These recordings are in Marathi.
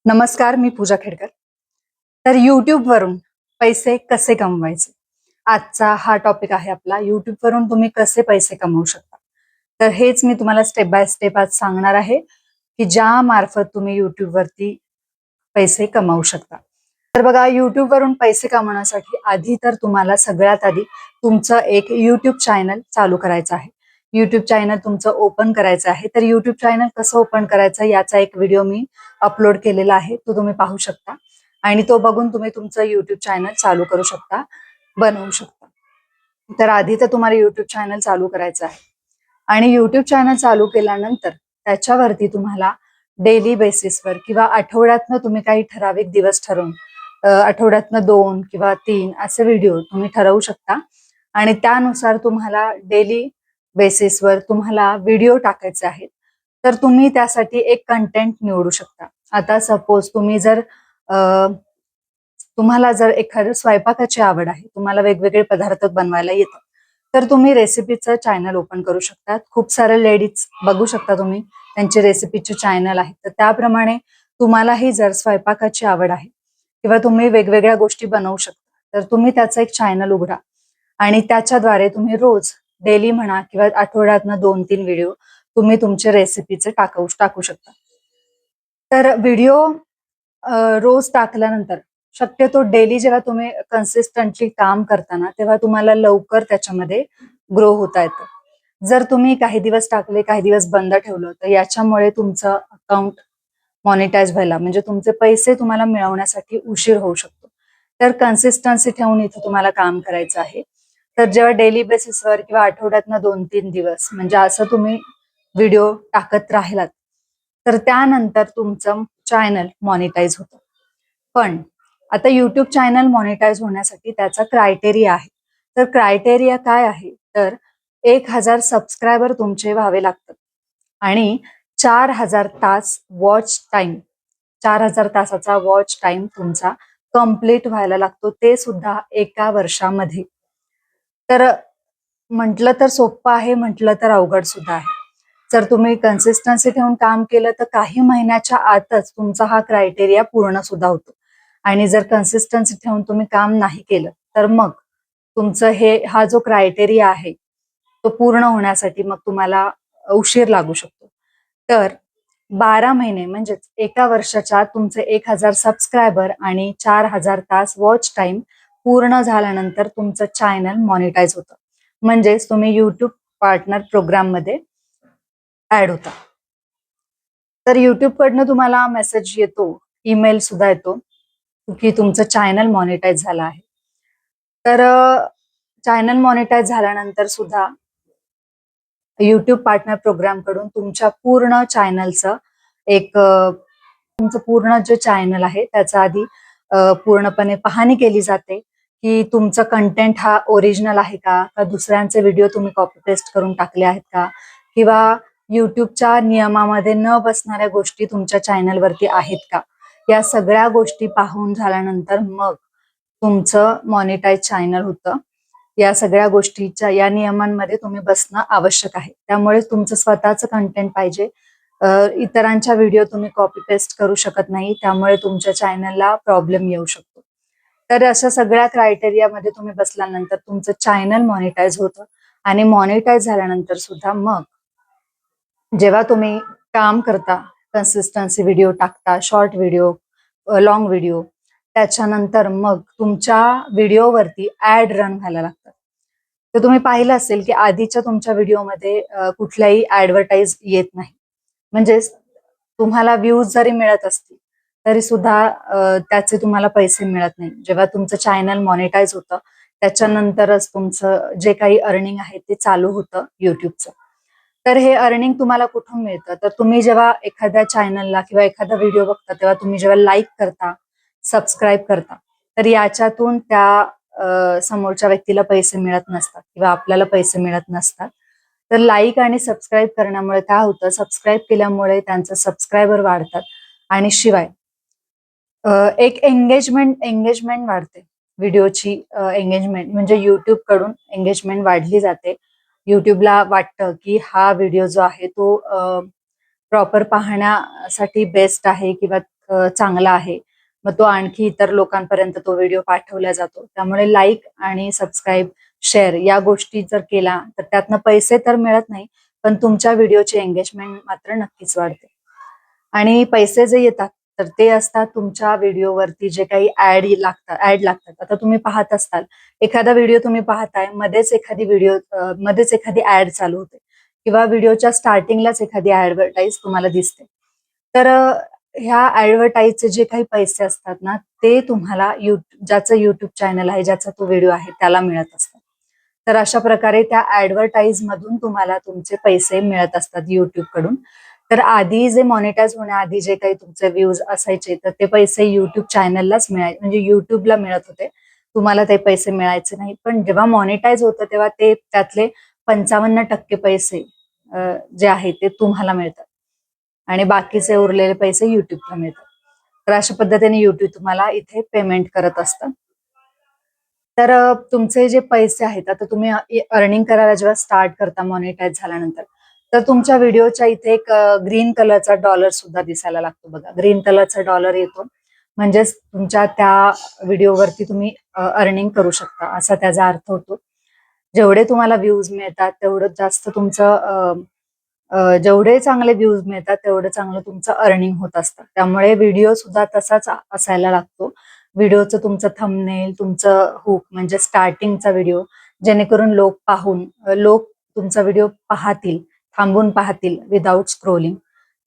नमस्कार, मी पूजा खेडकर. तर YouTubeवरून पैसे कसे कमवायचे? आजचा हा टॉपिक आहे आपला. YouTubeवरून तुम्ही कसे पैसे कमवू शकता. तर हेच मी तुम्हाला स्टेप बाय स्टेप आज सांगणार आहे, की ज्या मार्फत तुम्ही YouTubeवरती पैसे कमावू शकता. तर बघा YouTubeवरून पैसे कमवण्यासाठी आधी तर तुम्हाला सगळ्यात आधी तुमचं एक YouTube चॅनल चालू करायचं आहे. YouTube चॅनल तुमचं ओपन करायचं आहे. तर YouTube चॅनल कसं ओपन करायचं याचा एक व्हिडिओ मी अपलोड केलेला आहे. तो तुम्ही पाहू शकता आणि तो बघून तुम्ही तुमचं YouTube चॅनल चालू करू शकता, बनवू शकता. तर आधी तर तुम्हाला YouTube चॅनल चालू करायचं आहे आणि YouTube चॅनल चालू केल्यानंतर त्याच्यावरती तुम्हाला डेली बेसिसवर किंवा आठवड्यातनं तुम्ही काही ठराविक दिवस ठरवून आठवड्यातनं 2 किंवा 3 असे व्हिडिओ तुम्ही ठरवू शकता आणि त्यानुसार तुम्हाला डेली बेसिसवर तुम्हाला व्हिडिओ टाकायचे आहेत. तर तुम्ही त्यासाठी एक कंटेंट निवडू शकता. आता सपोज तुम्हाला जर एखाद्या स्वयंपाकाची आवड आहे, तुम्हाला वेगवेगळे पदार्थ बनवायला येतात, तर तुम्ही रेसिपीचं चॅनल ओपन करू शकता. खूप सारे लेडीज बघू शकता तुम्ही, त्यांचे रेसिपीचे चॅनल आहेत. तर त्याप्रमाणे तुम्हालाही जर स्वयंपाकाची आवड आहे किंवा तुम्ही वेगवेगळ्या गोष्टी बनवू शकता, तर तुम्ही त्याचं एक चॅनल उघडा आणि त्याच्याद्वारे तुम्ही रोज डेली म्हणा किंवा आठवड्यातनं 2-3 व्हिडिओ तुम्ही तुमचे रेसिपीचे टाकू शकता. तर व्हिडिओ रोज टाकल्यानंतर शक्यतो डेली जेव्हा तुम्ही कन्सिस्टंटली काम करताना तेव्हा तुम्हाला लवकर त्याच्यामध्ये ग्रो होता येतं. जर तुम्ही काही दिवस टाकले, काही दिवस बंद ठेवलं, तर याच्यामुळे तुमचं अकाउंट मॉनिटाईज व्हायला म्हणजे तुमचे पैसे तुम्हाला मिळवण्यासाठी उशीर होऊ शकतो. तर कन्सिस्टन्सी ठेवून इथे तुम्हाला काम करायचं आहे. तर जेव्हा डेली बेसिसवर किंवा आठवड्यातनं 2-3 दिवस म्हणजे असं तुम्ही व्हिडिओ टाकत राहिलात, तर त्यानंतर तुमचं चॅनल मॉनिटाईज होतं. पण आता YouTube चॅनल मॉनिटाईज होण्यासाठी त्याचा क्रायटेरिया आहे. तर क्रायटेरिया काय आहे? तर 1000 सबस्क्रायबर तुमचे व्हावे लागतात आणि 4000 तास वॉच टाईम 4000 तासाचा वॉच टाईम तुमचा कंप्लीट व्हायला लागतो, ते सुद्धा एका वर्षामध्ये. तर म्हटलं तर सोपं आहे, म्हटलं तर अवघड सुद्धा आहे. जर तुम्ही कन्सिस्टन्सी ठेवून काम केलं तर काही महिन्याच्या आतच तुमचा हा क्रायटेरिया पूर्ण सुद्धा होतो आणि जर कन्सिस्टन्सी ठेवून तुम्ही काम नाही केलं तर मग तुमचं हा जो क्रायटेरिया आहे तो पूर्ण होण्यासाठी मग तुम्हाला उशीर लागू शकतो. तर 12 महिने म्हणजेच एका वर्षाच्या आत तुमचे 1000 सबस्क्रायबर आणि 4000 तास वॉच टाइम पूर्ण झाल्यानंतर तुमचं चॅनल मॉनिटाईज होतं. म्हणजेच तुम्ही YouTube पार्टनर प्रोग्राम मध्ये ऍड होता. तर YouTube कडनं तुम्हाला मेसेज येतो, ईमेल सुद्धा येतो की तुमचं चॅनल मॉनिटाईज झालं आहे. तर चॅनल मॉनिटाईज झाल्यानंतर सुद्धा YouTube पार्टनर प्रोग्राम कडून तुमच्या पूर्ण चॅनलचं तुमचं पूर्ण जे चॅनल आहे त्याचा आधी पूर्णपणे पाहणी केली जाते की तुमचं कंटेंट हा ओरिजिनल आहे का दुसऱ्यांचे व्हिडिओ तुम्ही कॉपी पेस्ट करून टाकले आहेत का किंवा YouTubeच्या नियमामध्ये न बसणाऱ्या गोष्टी तुमच्या चॅनलवरती आहेत का, या सगळ्या गोष्टी पाहून झाल्यानंतर मग तुमचं मॉनिटाईज चॅनल होतं. या सगळ्या गोष्टीच्या या नियमांमध्ये तुम्ही बसणं आवश्यक आहे. त्यामुळे तुमचं स्वतःचं कंटेंट पाहिजे. इतरांच्या व्हिडिओ तुम्ही कॉपी पेस्ट करू शकत नाही, त्यामुळे तुमच्या चॅनलला प्रॉब्लेम येऊ शकतो. तर अशा सगळ्या क्रायटेरियामध्ये तुम्ही बसल्यानंतर तुमचं चॅनल मॉनिटाईज होतं आणि मॉनिटाईज झाल्यानंतर सुद्धा मग जेव्हा तुम्ही काम करता, कन्सिस्टन्सी व्हिडिओ टाकता, शॉर्ट व्हिडिओ, लॉंग व्हिडिओ, त्याच्यानंतर मग तुमच्या व्हिडिओवरती ऍड रन व्हायला लागतात. तर तुम्ही पाहिलं असेल की आधीच्या तुमच्या व्हिडिओमध्ये कुठल्याही ऍडव्हर्टाईज येत नाही. म्हणजेच तुम्हाला व्ह्यूज जरी मिळत असतील तरी सुद्धा त्याचे तुम्हाला पैसे मिळत नाही. जेव्हा तुमचं चॅनल मॉनिटाईज होतं त्याच्यानंतरच तुमचं जे काही अर्निंग आहे ते चालू होतं YouTubeचं. तर हे अर्निंग तुम्हाला कुठून मिळतं? तर तुम्ही जेव्हा एखाद्या चॅनलला किंवा एखादा व्हिडिओ बघता तेव्हा तुम्ही जेव्हा लाईक करता, सबस्क्राईब करता, तर याच्यातून त्या समोरच्या व्यक्तीला पैसे मिळत नसतात किंवा आपल्याला पैसे मिळत नसतात. तर लाईक आणि सबस्क्राईब करण्यामुळे काय होतं, सबस्क्राईब केल्यामुळे त्यांचं सबस्क्रायबर वाढतात आणि शिवाय एक एंगेजमेंट वाढते. व्हिडिओची एंगेजमेंट म्हणजे YouTube कडून एंगेजमेंट वाढली जाते. YouTubeला वाटतं की हा व्हिडिओ जो आहे तो प्रॉपर पाहण्यासाठी बेस्ट आहे किंवा चांगला आहे, मग तो आणखी इतर लोकांपर्यंत तो व्हिडिओ पाठवला जातो. त्यामुळे लाईक आणि सबस्क्राईब, शेअर या गोष्टी जर केला तर त्यातनं पैसे तर मिळत नाही, पण तुमच्या व्हिडिओची एंगेजमेंट मात्र नक्कीच वाढते. आणि पैसे जे येतात तर ते असतात तुमच्या व्हिडिओवरती जे काही ऍड लागतात. आता तुम्ही पाहत असताल, एखादा व्हिडिओ तुम्ही पाहताय, मध्येच एखादी ऍड चालू होते किंवा व्हिडिओच्या स्टार्टिंगलाच एखादी ऍडव्हर्टाईज तुम्हाला दिसते. तर ह्या ऍडव्हर्टाईजचे जे काही पैसे असतात ना, ते तुम्हाला ज्याचं युट्यूब चॅनल आहे, ज्याचा तो व्हिडिओ आहे त्याला मिळत असतात. तर अशा प्रकारे त्या ऍडव्हर्टाईज मधून तुम्हाला तुमचे पैसे मिळत असतात युट्यूब कडून. तर आधी जे मॉनिटाईज होण्याआधी जे काही तुमचे व्ह्यूज असायचे तर ते पैसे युट्यूब चॅनललाच मिळायचे, म्हणजे युट्यूबला मिळत होते. तुम्हाला ते पैसे मिळायचे नाही. पण जेव्हा मॉनिटाईज होतं तेव्हा ते त्यातले 55% पैसे जे आहे ते तुम्हाला मिळतात आणि बाकीचे उरलेले पैसे युट्यूबला मिळतात. तर अशा पद्धतीने युट्यूब तुम्हाला इथे पेमेंट करत असतं. तर तुमचे जे पैसे आहेत, आता तुम्ही अर्निंग करायला जेव्हा स्टार्ट करता मॉनिटाईज झाल्यानंतर, तर तुमच्या व्हिडिओच्या इथे एक ग्रीन कलरचा डॉलर सुद्धा दिसायला लागतो बघा. ग्रीन कलरचा डॉलर येतो म्हणजेच तुमच्या त्या व्हिडिओवरती तुम्ही अर्निंग करू शकता असा त्याचा अर्थ होतो. जेवढे तुम्हाला व्ह्यूज मिळतात तेवढं जास्त जेवढे चांगले व्ह्यूज मिळतात तेवढं चांगलं तुमचं अर्निंग होत असतं. त्यामुळे व्हिडिओ सुद्धा तसाच असायला लागतो. व्हिडिओचं तुमचं थंबनेल, तुमचं हुक म्हणजे स्टार्टिंगचा व्हिडिओ, जेणेकरून लोक तुमचा व्हिडिओ पाहतील, थांबून पाहतील विदाऊट स्क्रोलिंग.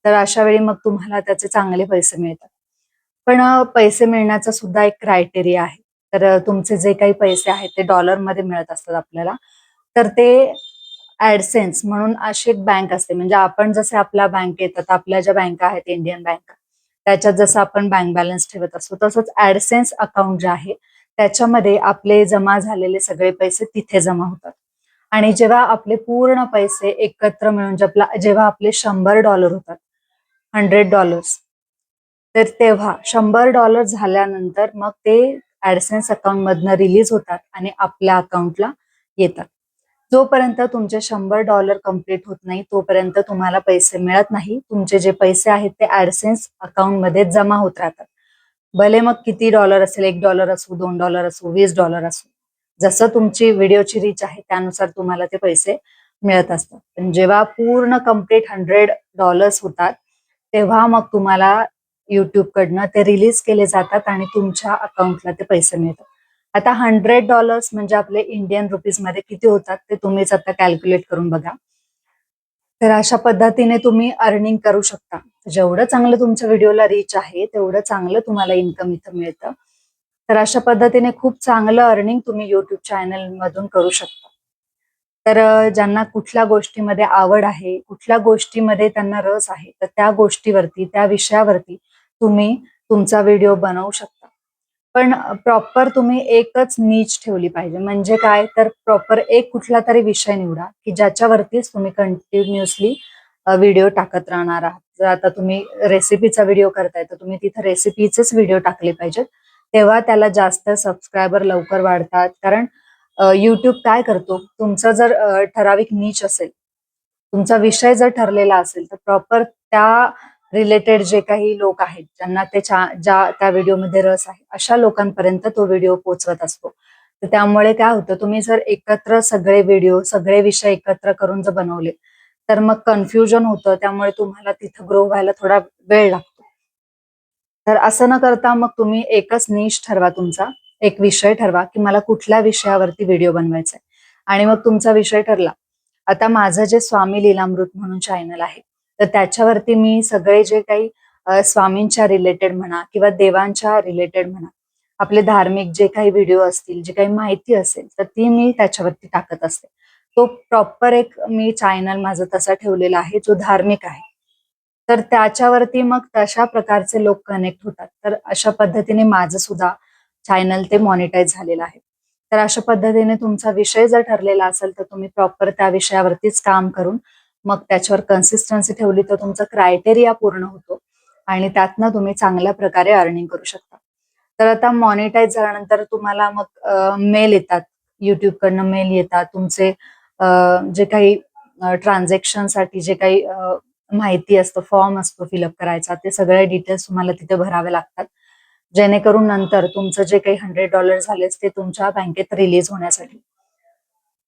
तर अशा वेळी मग तुम्हाला त्याचे चांगले पैसे मिळतात. पण पैसे मिळण्याचा सुद्धा एक क्रायटेरिया आहे. तर तुमचे जे काही पैसे आहेत ते डॉलरमध्ये मिळत असतात आपल्याला. तर ते ऍडसेन्स म्हणून अशी एक बँक असते, म्हणजे आपण जसे आपल्या बँकेत, आता आपल्या ज्या बँका आहेत इंडियन बँका, त्याच्यात जसं आपण बँक बॅलन्स ठेवत असतो तसंच ऍडसेन्स अकाउंट जे आहे त्याच्यामध्ये आपले जमा झालेले सगळे पैसे तिथे जमा होतात. आणि जेव्हा आपले पूर्ण पैसे एकत्र मिळून जेव्हा आपले $100 होतात, $100, तर तेव्हा $100 झाल्यानंतर मग ते ऍडसेन्स अकाउंट मधनं रिलीज होतात आणि आपल्या अकाउंटला येतात. जोपर्यंत तुमचे $100 कम्प्लीट होत नाही तोपर्यंत तुम्हाला पैसे मिळत नाही. तुमचे जे पैसे आहेत ते ऍडसेन्स अकाउंट मध्ये जमा होत राहतात. भले मग किती डॉलर असेल, $1 असू, $2 असू, $20 असू, जसं तुमची व्हिडिओची रीच आहे त्यानुसार तुम्हाला ते पैसे मिळत असतात. पण जेव्हा पूर्ण कम्प्लीट $100 होतात तेव्हा मग तुम्हाला युट्यूब कडनं ते रिलीज केले जातात आणि तुमच्या अकाउंटला ते पैसे मिळतात. आता $100 म्हणजे आपले इंडियन रुपीज मध्ये किती होतात ते तुम्हीच आता कॅल्क्युलेट करून बघा. तर अशा पद्धतीने तुम्ही अर्निंग करू शकता. जेवढं चांगलं तुमच्या व्हिडिओला रीच आहे तेवढं चांगलं तुम्हाला इन्कम इथं मिळतं. तर अशा पद्धतीने खूप चांगलं अर्निंग तुम्ही युट्यूब चॅनल मधून करू शकता. तर ज्यांना कुठल्या गोष्टीमध्ये आवड आहे, कुठल्या गोष्टीमध्ये त्यांना रस आहे, तर त्या गोष्टीवरती, त्या विषयावरती तुम्ही तुमचा व्हिडिओ बनवू शकता. पण प्रॉपर तुम्ही एकच नीच ठेवली पाहिजे. म्हणजे काय, तर प्रॉपर एक कुठला तरी विषय निवडा की ज्याच्यावरतीच तुम्ही कंटिन्युअसली व्हिडिओ टाकत राहणार आहात. जर आता तुम्ही रेसिपीचा व्हिडिओ करताय तर तुम्ही तिथे रेसिपीचेच व्हिडिओ टाकले पाहिजेत. तेव्हा त्याला जास्त सबस्क्रायबर लवकर वाढतात. कारण युट्यूब काय करतो, तुमचा जर ठराविक नीच असेल, तुमचा विषय जर ठरलेला असेल, तर प्रॉपर त्या रिलेटेड जे काही लोक आहेत, ज्यांना ज्या त्या व्हिडिओमध्ये रस आहे, अशा लोकांपर्यंत तो व्हिडिओ पोहोचवत असतो. तर त्यामुळे काय होतं, तुम्ही जर एकत्र सगळे विषय एकत्र करून जर बनवले, तर मग कन्फ्युजन होतं. त्यामुळे तुम्हाला तिथं ग्रो व्हायला थोडा वेळ लागतो. तर असं न करता मग तुम्ही एकच निश ठरवा तुमचा, एक विषय ठरवा की मला कुठल्या विषयावरती व्हिडिओ बनवायचा आहे. आणि मग तुमचा विषय ठरला. आता माझं जे स्वामी लीलामृत म्हणून चॅनल आहे, तर त्याच्यावरती मी सगळे जे काही स्वामींच्या रिलेटेड म्हणा किंवा देवांच्या रिलेटेड म्हणा, आपले धार्मिक जे काही व्हिडिओ असतील, जी काही माहिती असेल, तर ती मी त्याच्यावरती टाकत असते. तो प्रॉपर एक मी चॅनल माझं तसा ठेवलेला आहे जो धार्मिक आहे. तर त्याच्यावरती मग तशा प्रकारचे लोक कनेक्ट होतात. तर अशा पद्धतीने माझं सुद्धा चॅनल ते मॉनिटाईज झालेलं आहे. तर अशा पद्धतीने तुमचा विषय जर ठरलेला असेल तर तुम्ही प्रॉपर त्या विषयावरतीच काम करून मग त्याच्यावर कन्सिस्टन्सी ठेवली तर तुमचा क्रायटेरिया पूर्ण होतो आणि त्यातनं तुम्ही चांगल्या प्रकारे अर्निंग करू शकता. तर आता मॉनिटाईज झाल्यानंतर तुम्हाला मग मेल येतात, युट्यूब कडनं मेल येतात तुमचे जे काही ट्रान्झॅक्शनसाठी जे काही माहिती असतं, फॉर्म असतो फिलअप करायचा, ते सगळे डिटेल्स तुम्हाला तिथे भरावे लागतात, जेणेकरून नंतर तुमचं जे काही $100 झालेस ते तुमच्या बँकेत रिलीज होण्यासाठी.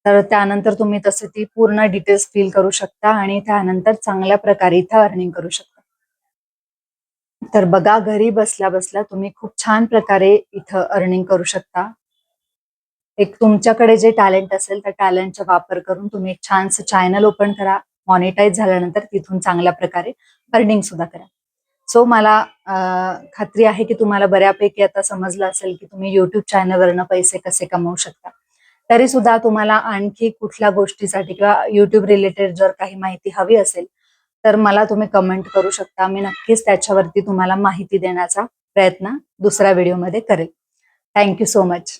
तर त्यानंतर तुम्ही तसे ती पूर्ण डिटेल्स फिल करू शकता आणि त्यानंतर चांगल्या प्रकारे इथं अर्निंग करू शकता. तर बघा, घरी बसल्या बसल्या तुम्ही खूप छान प्रकारे इथं अर्निंग करू शकता. एक तुमच्याकडे जे टॅलेंट असेल त्या टॅलेंटचा वापर करून तुम्ही एक छानसं चॅनल ओपन करा. मॉनिटाईज झाल्यानंतर तिथून चांगल्या प्रकारे अर्निंग सुद्धा करा. सो मला खात्री आहे की तुम्हाला बऱ्यापैकी आता समजलं असेल की तुम्ही YouTube चॅनलवरनं पैसे कसे कमवू शकता. तरी सुद्धा तुम्हाला आणखी कुठल्या गोष्टीसाठी किंवा YouTube रिलेटेड जर काही माहिती हवी असेल, तर मला तुम्ही कमेंट करू शकता. मी नक्कीच त्याच्यावरती तुम्हाला माहिती देण्याचा प्रयत्न दुसऱ्या व्हिडिओमध्ये करेल. Thank you so much.